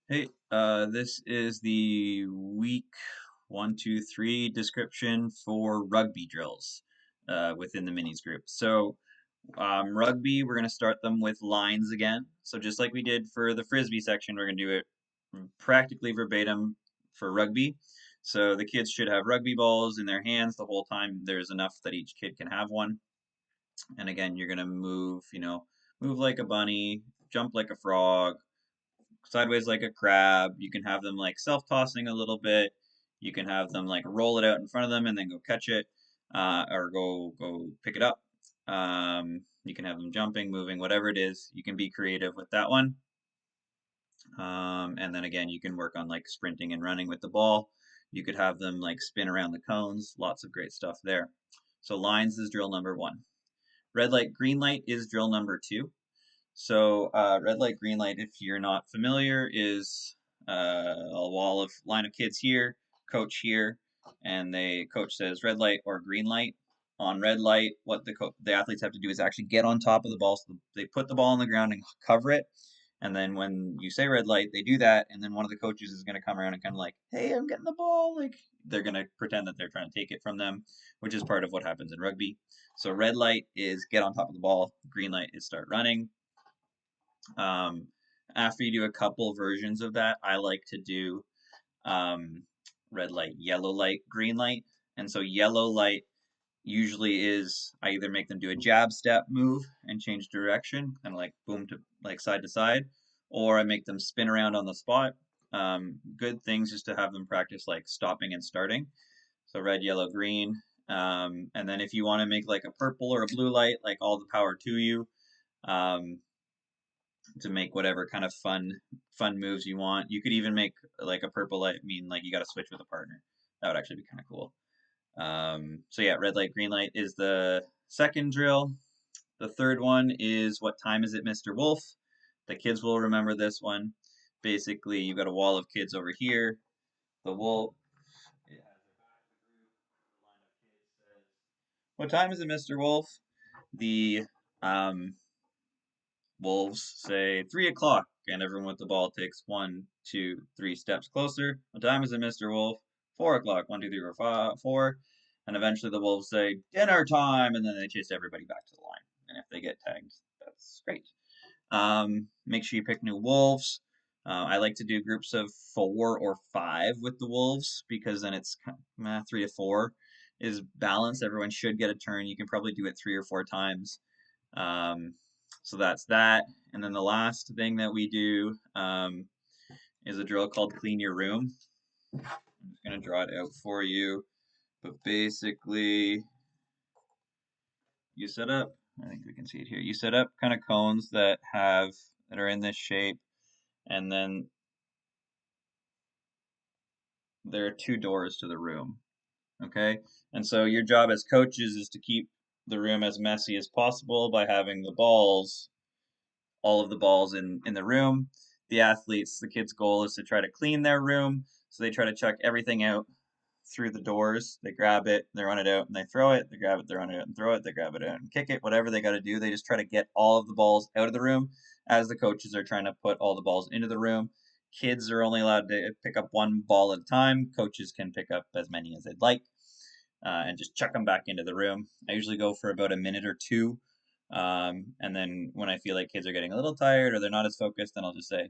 Hey, this is the week 1, 2, 3 description for rugby drills within the minis group. Rugby, we're going to start them with lines again. So just like we did for the frisbee section, we're going to do it practically verbatim for rugby. So the kids should have rugby balls in their hands the whole time. There's enough that each kid can have one. And again, you're going to move, move like a bunny, jump like a frog, sideways like a crab. You can have them like self-tossing a little bit. You can have them like roll it out in front of them and then go catch it, or go pick it up. You can have them jumping, moving, whatever it is. You can be creative with that one. And then again, you can work on like sprinting and running with the ball. You could have them like spin around the cones. Lots of great stuff there. So lines is drill number 1. Red light, green light is drill number 2. So red light, green light, if you're not familiar, is a wall of line of kids here, coach here, and coach says red light or green light. On red light, what the athletes have to do is actually get on top of the ball. So they put the ball on the ground and cover it. And then when you say red light, they do that. And then one of the coaches is going to come around and kind of like, hey, I'm getting the ball. Like they're going to pretend that they're trying to take it from them, which is part of what happens in rugby. So red light is get on top of the ball. Green light is start running. Um, After you do a couple versions of that, I like to do um, red light, yellow light, green light. And so yellow light usually is I either make them do a jab step move and change direction and like boom to like side to side, or I make them spin around on the spot. Good things just to have them practice like stopping and starting. So red, yellow, green. And then if you want to make like a purple or a blue light, like all the power to you. Um, to make whatever kind of fun moves you want. You could even make like a purple light mean like you got to switch with a partner. That would actually be kind of cool. So yeah, red light, green light is the second drill. The third one is what time is it, Mr. Wolf? The kids will remember this one. Basically, you've got a wall of kids over here. The wolf, it has the back of the group. The line of kids says, "What time is it, Mr. Wolf?" The um, Wolves say 3 o'clock, and everyone with the ball takes 1, 2, 3 steps closer. What time is it, Mr. Wolf? 4 o'clock. 1, 2, 3, 4, 5, 4. And eventually the Wolves say dinner time, and then they chase everybody back to the line. And if they get tagged, that's great. Make sure you pick new Wolves. I like to do groups of 4 or 5 with the Wolves because then it's 3 to 4 is balanced. Everyone should get a turn. You can probably do it 3 or 4 times. Um, so that's that. And then the last thing that we do is a drill called clean your room. I'm just going to draw it out for you. But basically, you set up, I think we can see it here. You set up kind of cones that are in this shape. And then there are 2 doors to the room. Okay. And so your job as coaches is to keep the room as messy as possible by having all of the balls in the room. The kids' goal is to try to clean their room. So they try to chuck everything out through the doors. They grab it, they run it out, and they throw it. They grab it, they run it out and throw it. They grab it out and kick it. Whatever they got to do, they just try to get all of the balls out of the room as the coaches are trying to put all the balls into the room. Kids are only allowed to pick up 1 ball at a time. Coaches can pick up as many as they'd like and just chuck them back into the room. I usually go for about a minute or two. And then when I feel like kids are getting a little tired or they're not as focused, then I'll just say,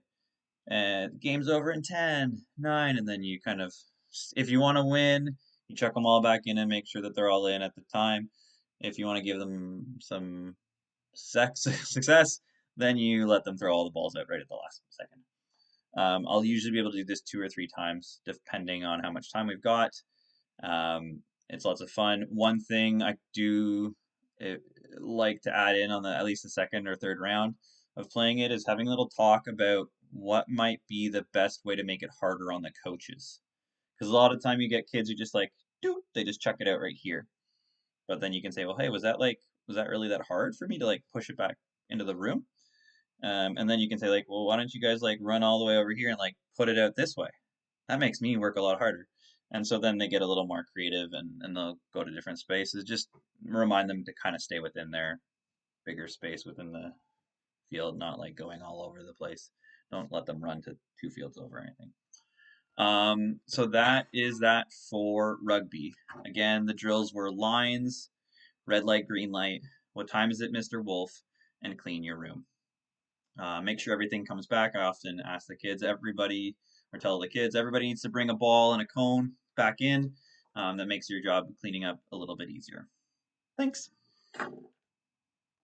game's over in 10, 9. And then you kind of, if you want to win, you chuck them all back in and make sure that they're all in at the time. If you want to give them some success, then you let them throw all the balls out right at the last second. I'll usually be able to do this 2 or 3 times, depending on how much time we've got. It's lots of fun. One thing I do like to add in on at least the second or third round of playing it is having a little talk about what might be the best way to make it harder on the coaches. Because a lot of time you get kids who just like, they just chuck it out right here. But then you can say, well, hey, was that really that hard for me to like push it back into the room? And then you can say like, well, why don't you guys like run all the way over here and like put it out this way? That makes me work a lot harder. And so then they get a little more creative and they'll go to different spaces. Just remind them to kind of stay within their bigger space within the field, not like going all over the place. Don't let them run to 2 fields over or anything. So that is that for rugby. Again, the drills were lines, red light, green light, what time is it, Mr. Wolf, and clean your room. Make sure everything comes back. I often ask the kids, everybody, or tell the kids, everybody needs to bring a ball and a cone back in. That makes your job cleaning up a little bit easier. Thanks.